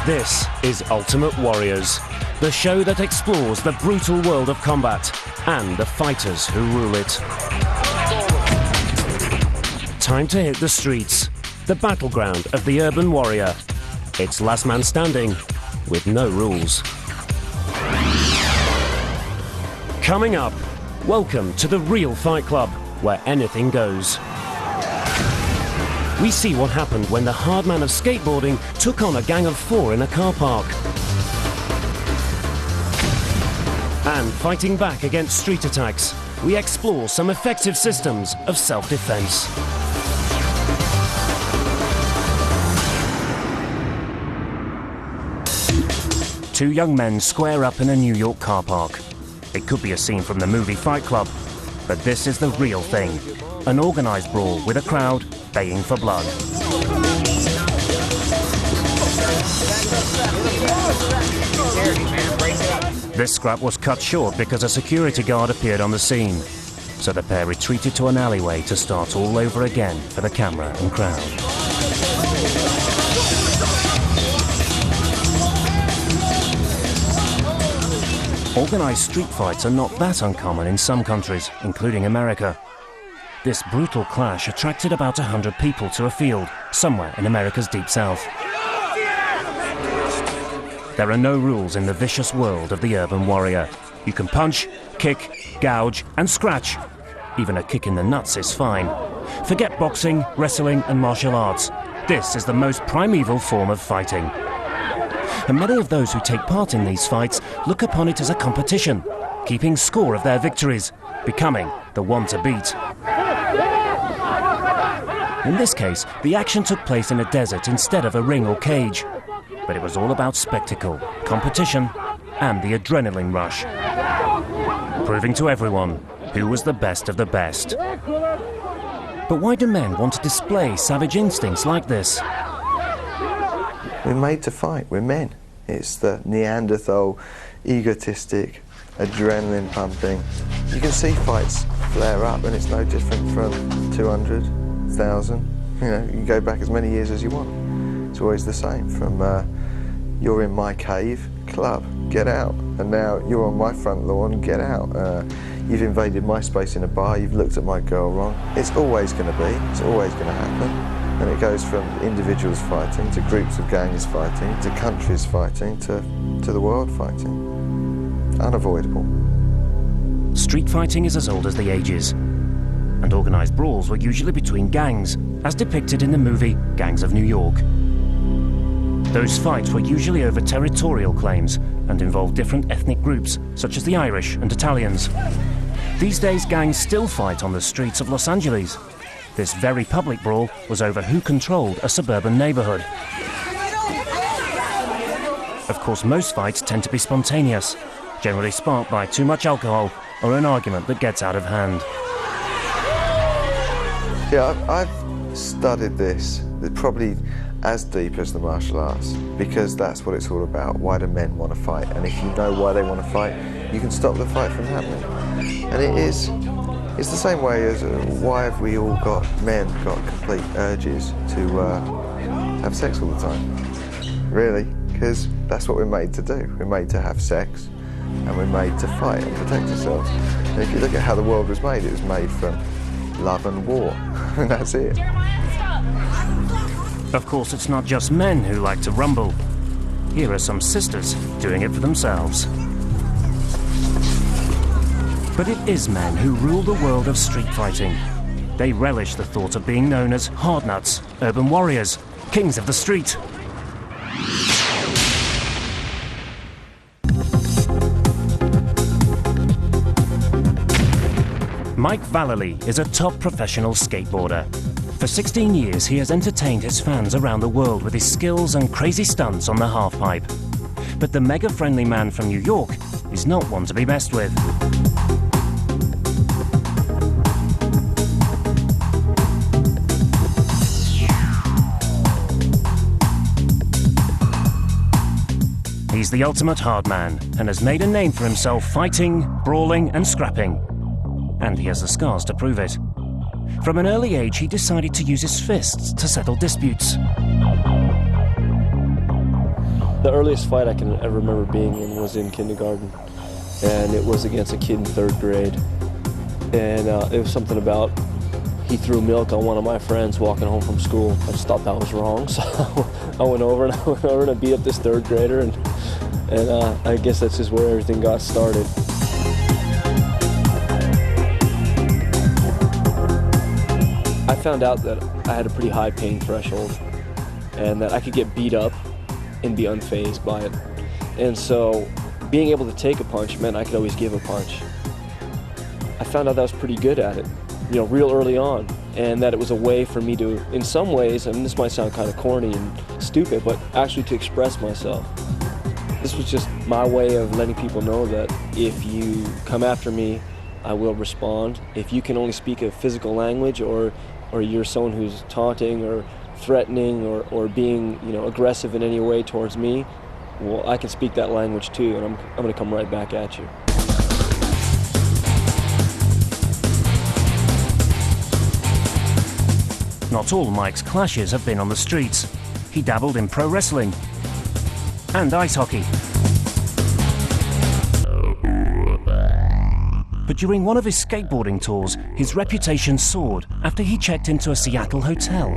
This is Ultimate Warriors, the show that explores the brutal world of combat and the fighters who rule it. Time to hit the streets, the battleground of the urban warrior. It's last man standing with no rules. Coming up, welcome to the real Fight Club, where anything goes. We see what happened when the hard man of skateboarding took on a gang of 4 in a car park. And fighting back against street attacks, we explore some effective systems of self-defense. Two young men square up in a New York car park. It could be a scene from the movie Fight Club, but this is the real thing. An organised brawl with a crowd baying for blood. This scrap was cut short because a security guard appeared on the scene, so the pair retreated to an alleyway to start all over again for the camera and crowd. Organised street fights are not that uncommon in some countries, including America. This brutal clash attracted about 100 people to a field, somewhere in America's deep south. There are no rules in the vicious world of the urban warrior. You can punch, kick, gouge, and scratch. Even a kick in the nuts is fine. Forget boxing, wrestling, and martial arts. This is the most primeval form of fighting. And many of those who take part in these fights look upon it as a competition, keeping score of their victories, becoming the one to beat. In this case, the action took place in a desert instead of a ring or cage. But it was all about spectacle, competition, and the adrenaline rush. Proving to everyone who was the best of the best. But why do men want to display savage instincts like this? We're made to fight, we're men. It's the Neanderthal, egotistic, adrenaline pumping. You can see fights flare up and it's no different from 200, 1,000. You know, you can go back as many years as you want. It's always the same, from you're in my cave, club, get out. And now you're on my front lawn, get out. You've invaded my space in a bar, you've looked at my girl wrong. It's always going to be, it's always going to happen. And it goes from individuals fighting, to groups of gangs fighting, to countries fighting, to the world fighting. Unavoidable. Street fighting is as old as the ages. And organised brawls were usually between gangs, as depicted in the movie Gangs of New York. Those fights were usually over territorial claims and involved different ethnic groups, such as the Irish and Italians. These days, gangs still fight on the streets of Los Angeles. This very public brawl was over who controlled a suburban neighbourhood. Of course, most fights tend to be spontaneous, generally sparked by too much alcohol or an argument that gets out of hand. Yeah, I've studied this probably as deep as the martial arts, because that's what it's all about. Why do men want to fight? And if you know why they want to fight, you can stop the fight from happening. And it's the same way as why have we all men got complete urges to have sex all the time? Really? Because that's what we're made to do. We're made to have sex, and we're made to fight and protect ourselves. And if you look at how the world was made from love and war, and that's it. Of course, it's not just men who like to rumble. Here are some sisters doing it for themselves. But it is men who rule the world of street fighting. They relish the thought of being known as hardnuts, urban warriors, kings of the street. Mike Vallely is a top professional skateboarder. For 16 years, he has entertained his fans around the world with his skills and crazy stunts on the halfpipe. But the mega-friendly man from New York is not one to be messed with. He's the ultimate hard man and has made a name for himself fighting, brawling and scrapping. And he has the scars to prove it. From an early age, he decided to use his fists to settle disputes. The earliest fight I can ever remember being in was in kindergarten, and it was against a kid in 3rd grade. And it was something about he threw milk on one of my friends walking home from school. I just thought that was wrong, so I went over and I beat up this 3rd grader, and I guess that's just where everything got started. I found out that I had a pretty high pain threshold and that I could get beat up and be unfazed by it. And so being able to take a punch meant I could always give a punch. I found out that I was pretty good at it, you know, real early on, and that it was a way for me to, in some ways, and this might sound kind of corny and stupid, but actually to express myself. This was just my way of letting people know that if you come after me, I will respond. If you can only speak a physical language, or you're someone who's taunting or threatening or being, you know, aggressive in any way towards me, well, I can speak that language too, and I'm going to come right back at you. Not all Mike's clashes have been on the streets. He dabbled in pro wrestling and ice hockey. But during one of his skateboarding tours, his reputation soared after he checked into a Seattle hotel.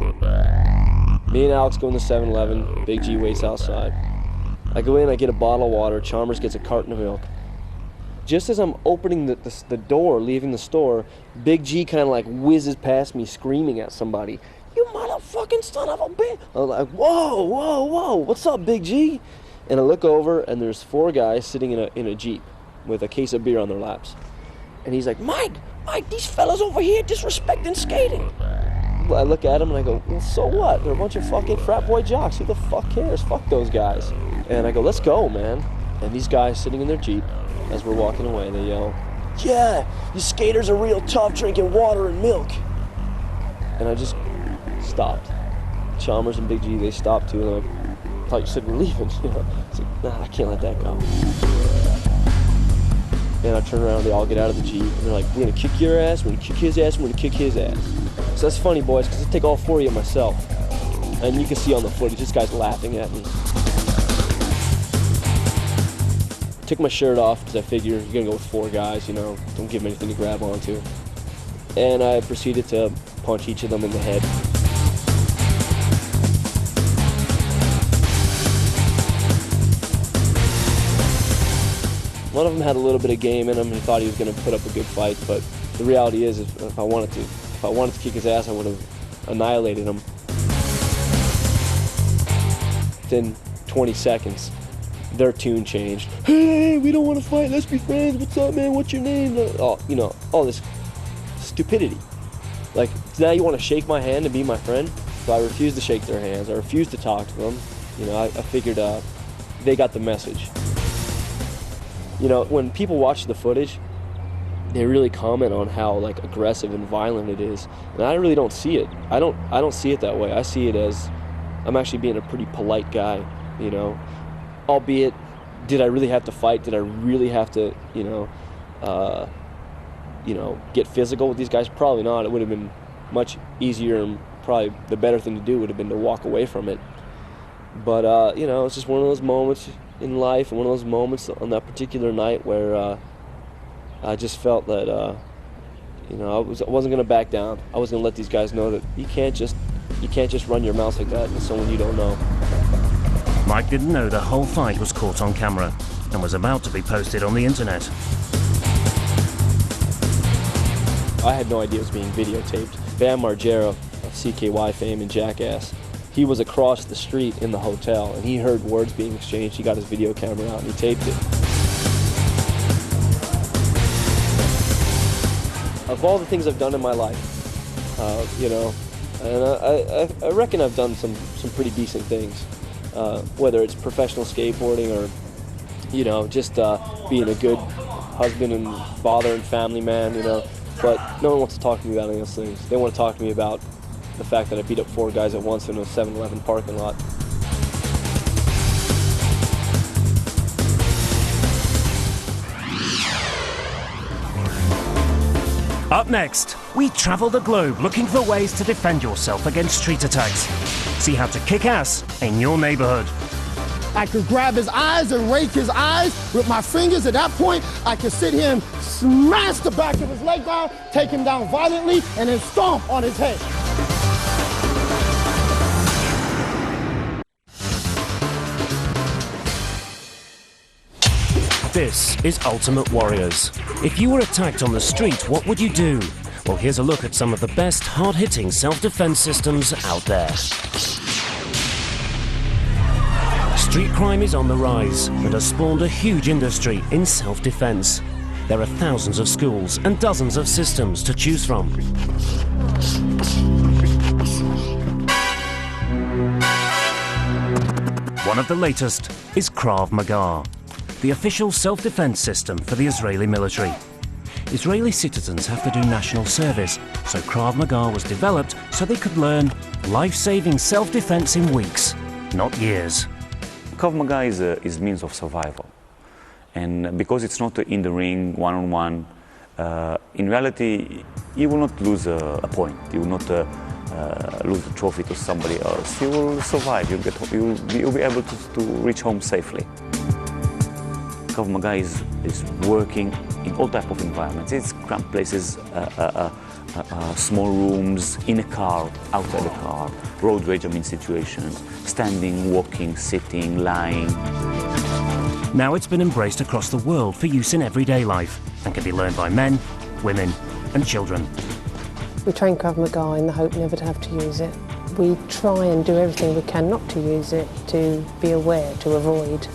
Me and Alex go in the 7-Eleven, Big G waits outside. I go in, I get a bottle of water, Chalmers gets a carton of milk. Just as I'm opening the door, leaving the store, Big G kind of like whizzes past me screaming at somebody. "You motherfucking son of a bitch!" I'm like, whoa, whoa, whoa, what's up, Big G? And I look over and there's 4 guys sitting in a Jeep with a case of beer on their laps. And he's like, Mike, these fellas over here disrespecting skating. I look at him and I go, well, so what? They're a bunch of fucking frat boy jocks. Who the fuck cares? Fuck those guys. And I go, let's go, man. And these guys sitting in their Jeep, as we're walking away, they yell, "Yeah, you skaters are real tough drinking water and milk." And I just stopped. Chalmers and Big G, they stopped too, and I thought you said we're leaving. You know, it's like, nah, I can't let that go. And I turn around, they all get out of the Jeep, and they're like, "We're gonna kick your ass, we're gonna kick his ass, we're gonna kick his ass." So that's funny, boys, because I take all 4 of you myself. And you can see on the footage, this guy's laughing at me. Took my shirt off because I figure you're gonna go with 4 guys, you know, don't give them anything to grab onto. And I proceeded to punch each of them in the head. One of them had a little bit of game in him. He thought he was gonna put up a good fight, but the reality is, if I wanted to kick his ass, I would have annihilated him. Within 20 seconds, their tune changed. "Hey, we don't want to fight, let's be friends, what's up, man, what's your name?" Oh, you know, all this stupidity. Like, now you want to shake my hand and be my friend? So I refused to shake their hands, I refused to talk to them. You know, I figured they got the message. You know, when people watch the footage, they really comment on how, like, aggressive and violent it is. And I really don't see it. I don't see it that way. I see it as I'm actually being a pretty polite guy, you know. Albeit, did I really have to fight? Did I really have to, get physical with these guys? Probably not. It would have been much easier, and probably the better thing to do would have been to walk away from it. But, it's just one of those moments in life, and one of those moments on that particular night where I just felt that, I wasn't going to back down. I was going to let these guys know that you can't just run your mouth like that to someone you don't know. Mike didn't know the whole fight was caught on camera and was about to be posted on the internet. I had no idea it was being videotaped. Bam Margera of CKY fame and Jackass, he was across the street in the hotel and he heard words being exchanged. He got his video camera out and he taped it. Of all the things I've done in my life, and I reckon I've done some pretty decent things. Whether it's professional skateboarding or, just being a good husband and father and family man, but no one wants to talk to me about any of those things. They want to talk to me about the fact that I beat up 4 guys at once in a 7-Eleven parking lot. Up next, we travel the globe looking for ways to defend yourself against street attacks. See how to kick ass in your neighborhood. I could grab his eyes and rake his eyes with my fingers. At that point, I could sit here and smash the back of his leg down, take him down violently, and then stomp on his head. This is Ultimate Warriors. If you were attacked on the street, what would you do? Well, here's a look at some of the best hard-hitting self-defense systems out there. Street crime is on the rise and has spawned a huge industry in self-defense. There are thousands of schools and dozens of systems to choose from. One of the latest is Krav Maga, the official self-defense system for the Israeli military. Israeli citizens have to do national service, so Krav Maga was developed so they could learn life-saving self-defense in weeks, not years. Krav Maga is means of survival. And because it's not in the ring, one-on-one, in reality, you will not lose a point. You will not lose the trophy to somebody else. You will survive. You'll be able to reach home safely. Krav Maga is working in all types of environments. It's cramped places, small rooms, in a car, outside the car, road rage situations, standing, walking, sitting, lying. Now it's been embraced across the world for use in everyday life and can be learned by men, women and children. We train Krav Maga in the hope never to have to use it. We try and do everything we can not to use it, to be aware, to avoid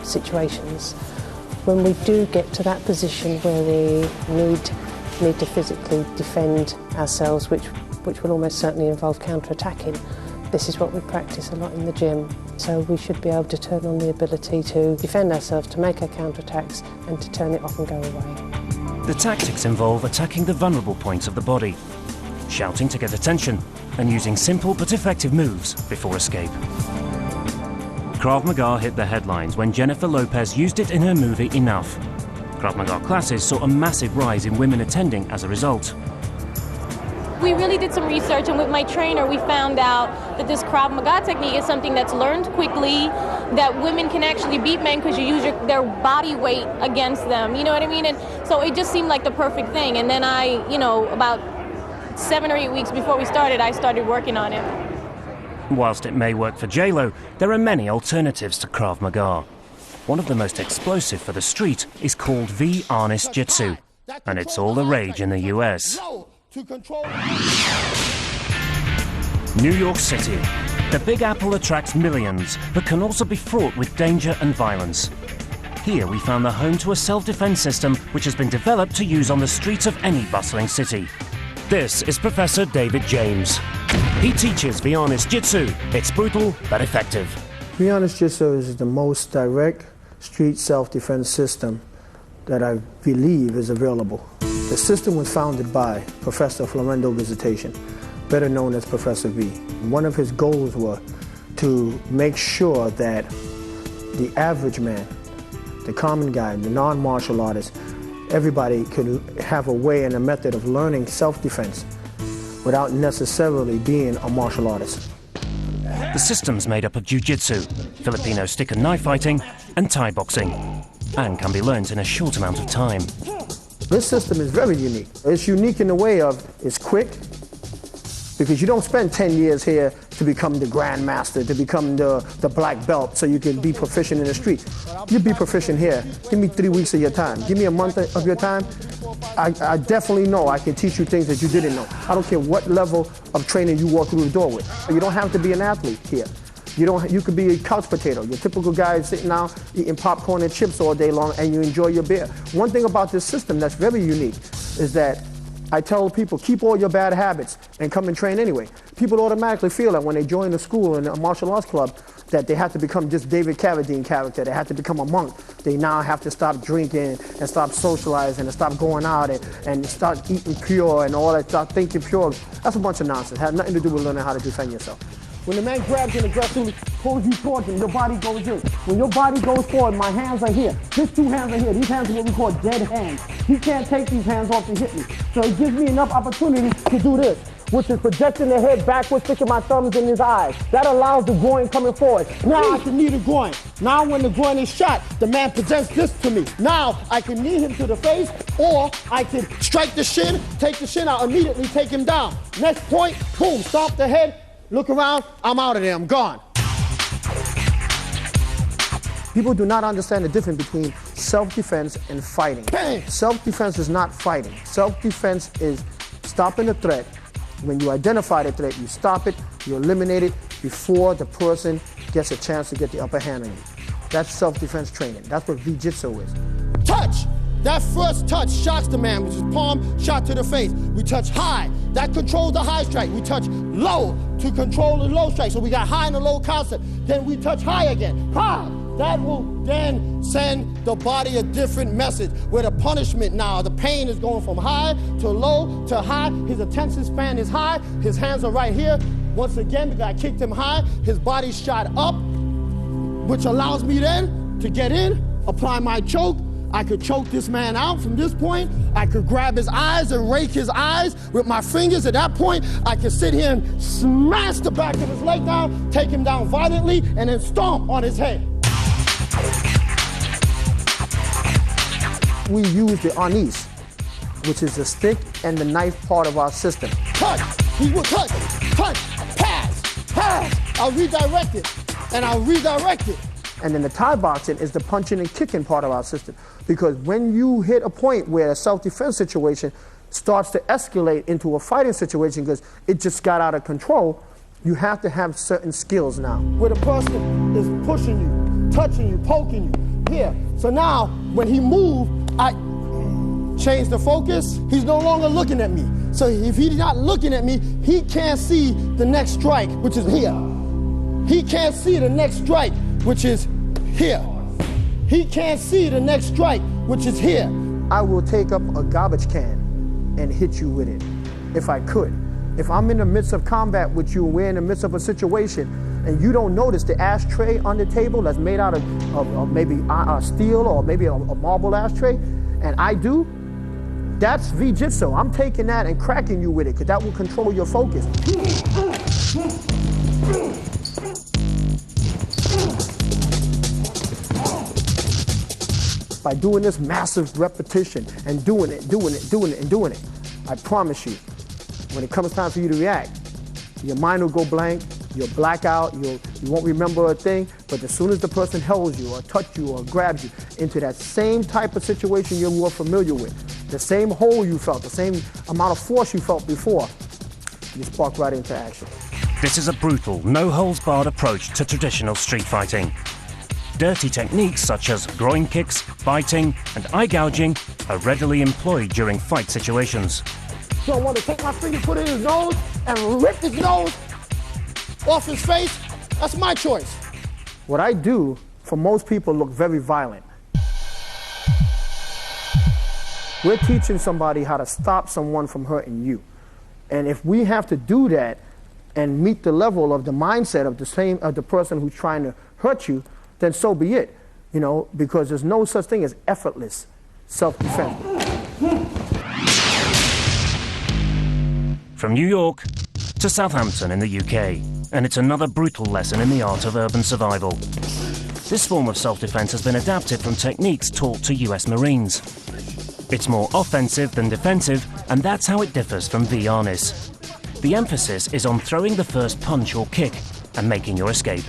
situations. When we do get to that position where we need to physically defend ourselves, which will almost certainly involve counter-attacking, this is what we practice a lot in the gym. So we should be able to turn on the ability to defend ourselves, to make our counter-attacks and to turn it off and go away. The tactics involve attacking the vulnerable points of the body, shouting to get attention and using simple but effective moves before escape. Krav Maga hit the headlines when Jennifer Lopez used it in her movie Enough. Krav Maga classes saw a massive rise in women attending as a result. We really did some research, and with my trainer we found out that this Krav Maga technique is something that's learned quickly, that women can actually beat men because you use their body weight against them, you know what I mean? And so it just seemed like the perfect thing. And then about 7 or 8 weeks before we started, I started working on it. Whilst it may work for J-Lo, there are many alternatives to Krav Maga. One of the most explosive for the street is called V-Arnis Jitsu, and it's all the rage in the US. New York City. The Big Apple attracts millions, but can also be fraught with danger and violence. Here we found the home to a self-defense system which has been developed to use on the streets of any bustling city. This is Professor David James. He teaches V-Arnis Jitsu. It's brutal but effective. V-Arnis Jitsu is the most direct street self-defense system that I believe is available. The system was founded by Professor Florendo Visitation, better known as Professor V. One of his goals was to make sure that the average man, the common guy, the non-martial artist, everybody could have a way and a method of learning self-defense without necessarily being a martial artist. The system's made up of jiu-jitsu, Filipino stick and knife fighting, and Thai boxing, and can be learnt in a short amount of time. This system is very unique. It's unique in the way of it's quick, because you don't spend 10 years here to become the grandmaster, to become the black belt so you can be proficient in the street. You be proficient here. Give me 3 weeks of your time. Give me a month of your time. I definitely know I can teach you things that you didn't know. I don't care what level of training you walk through the door with. You don't have to be an athlete here. You could be a couch potato. Your typical guy is sitting down eating popcorn and chips all day long and you enjoy your beer. One thing about this system that's very unique is that I tell people, keep all your bad habits and come and train anyway. People automatically feel that when they join a school and a martial arts club that they have to become just David Carradine character. They have to become a monk. They now have to stop drinking and stop socializing and stop going out and start eating pure and all that, start thinking pure. That's a bunch of nonsense. It has nothing to do with learning how to defend yourself. When the man grabs you and aggressively pulls you towards him, your body goes in. When your body goes forward, my hands are here. His 2 hands are here. These hands are what we call dead hands. He can't take these hands off to hit me. So it gives me enough opportunity to do this. which is projecting the head backwards, sticking my thumbs in his eyes. That allows the groin coming forward. Now I can knee the groin. Now when the groin is shot, the man presents this to me. Now I can knee him to the face, or I can strike the shin, take the shin out, immediately take him down. Next point, boom, stomp the head, look around, I'm out of there, I'm gone. People do not understand the difference between self-defense and fighting. Bang! Self-defense is not fighting. Self-defense is stopping a threat. When you identify the threat, you stop it, you eliminate it before the person gets a chance to get the upper hand on you. That's self-defense training. That's what Jiu-Jitsu is. Touch! That first touch shocks the man, which is palm shot to the face. We touch high. That controls the high strike. We touch low to control the low strike. So we got high and a low concept. Then we touch high again. High! That will then send the body a different message, where the punishment now, the pain is going from high to low to high. His attention span is high. His hands are right here. Once again, because I kicked him high, his body's shot up, which allows me then to get in, apply my choke. I could choke this man out from this point. I could grab his eyes and rake his eyes with my fingers. At that point, I could sit here and smash the back of his leg down, take him down violently, and then stomp on his head. We use the arnis, which is the stick and the knife part of our system. Touch, he will touch, pass, I'll redirect it, and I'll redirect it. And then the Thai boxing is the punching and kicking part of our system. Because when you hit a point where a self-defense situation starts to escalate into a fighting situation because it just got out of control, you have to have certain skills now. Where the person is pushing you, touching you, poking you, here. So now, when he moves, I change the focus. He's no longer looking at me. So if he's not looking at me, he can't see the next strike, which is here. He can't see the next strike, which is here. He can't see the next strike, which is here. I will take up a garbage can and hit you with it, if I could. If I'm in the midst of combat with you, and we're in the midst of a situation, and you don't notice the ashtray on the table that's made out of maybe steel or maybe a marble ashtray, and I do, that's Jiu-Jitsu. I'm taking that and cracking you with it, because that will control your focus. By doing this massive repetition and doing it, I promise you, when it comes time for you to react, your mind will go blank, you'll black out, you won't remember a thing, but as soon as the person holds you or touches you or grabs you into that same type of situation you're more familiar with, the same hole you felt, the same amount of force you felt before, you spark right into action. This is a brutal, no-holds-barred approach to traditional street fighting. Dirty techniques such as groin kicks, biting, and eye gouging are readily employed during fight situations. So I want to take my finger, put it in his nose, and rip his nose off his face. That's my choice. What I do, for most people, look very violent. We're teaching somebody how to stop someone from hurting you. And if we have to do that and meet the level of the mindset of the person who's trying to hurt you, then so be it, you know, because there's no such thing as effortless self-defense. From New York to Southampton in the UK, and it's another brutal lesson in the art of urban survival. This form of self-defense has been adapted from techniques taught to US Marines. It's more offensive than defensive, and that's how it differs from V-Arnis. The emphasis is on throwing the first punch or kick and making your escape.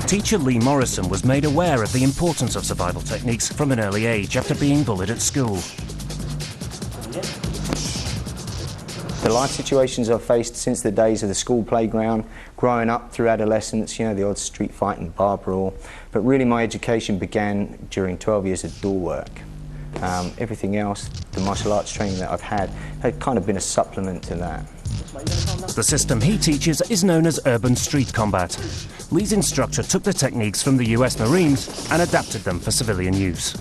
Teacher Lee Morrison was made aware of the importance of survival techniques from an early age after being bullied at school. The life situations I've faced since the days of the school playground, growing up through adolescence, you know, the odd street fight and bar brawl, but really my education began during 12 years of door work. Everything else, the martial arts training that I've had kind of been a supplement to that. The system he teaches is known as urban street combat. Lee's instructor took the techniques from the US Marines and adapted them for civilian use.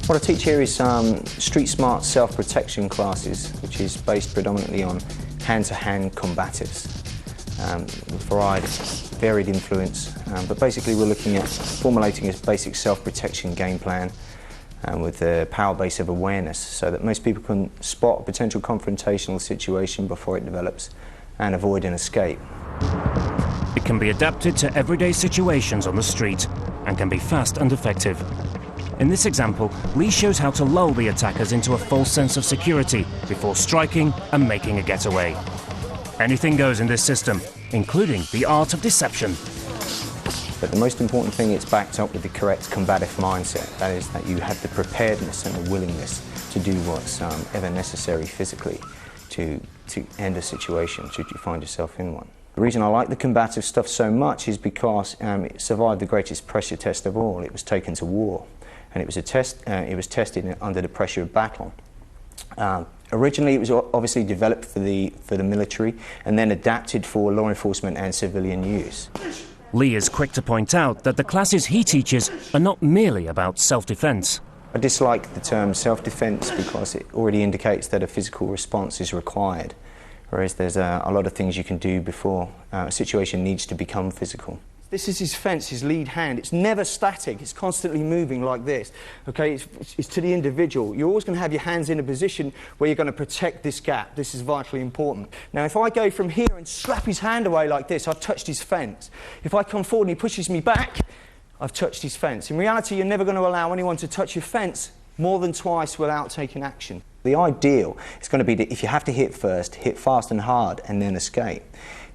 What I teach here is street smart self-protection classes, which is based predominantly on hand-to-hand combatives. Varied influence, but basically we're looking at formulating a basic self-protection game plan and with the power base of awareness, so that most people can spot a potential confrontational situation before it develops and avoid an escape. It can be adapted to everyday situations on the street and can be fast and effective. In this example, Lee shows how to lull the attackers into a false sense of security before striking and making a getaway. Anything goes in this system, including the art of deception. But the most important thing, it's backed up with the correct combative mindset. That is, that you have the preparedness and the willingness to do what's ever necessary physically to end a situation should you find yourself in one. The reason I like the combative stuff so much is because it survived the greatest pressure test of all. It was taken to war, and it was tested under the pressure of battle. Originally, it was obviously developed for the military and then adapted for law enforcement and civilian use. Lee is quick to point out that the classes he teaches are not merely about self-defense. I dislike the term self-defense because it already indicates that a physical response is required, whereas there's a lot of things you can do before a situation needs to become physical. This is his fence, his lead hand. It's never static. It's constantly moving like this. Okay, it's to the individual. You're always going to have your hands in a position where you're going to protect this gap. This is vitally important. Now, if I go from here and slap his hand away like this, I've touched his fence. If I come forward and he pushes me back, I've touched his fence. In reality, you're never going to allow anyone to touch your fence more than twice without taking action. The ideal is going to be that if you have to hit first, hit fast and hard and then escape.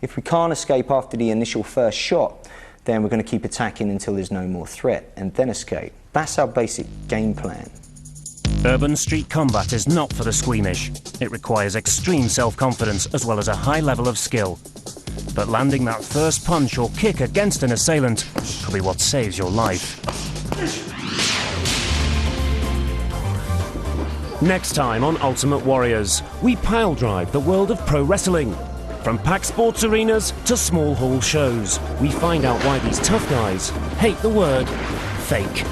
If we can't escape after the initial first shot, then we're going to keep attacking until there's no more threat and then escape. That's our basic game plan. Urban street combat is not for the squeamish. It requires extreme self-confidence as well as a high level of skill. But landing that first punch or kick against an assailant could be what saves your life. Next time on Ultimate Warriors, we pile drive the world of pro wrestling. From packed sports arenas to small hall shows, we find out why these tough guys hate the word fake.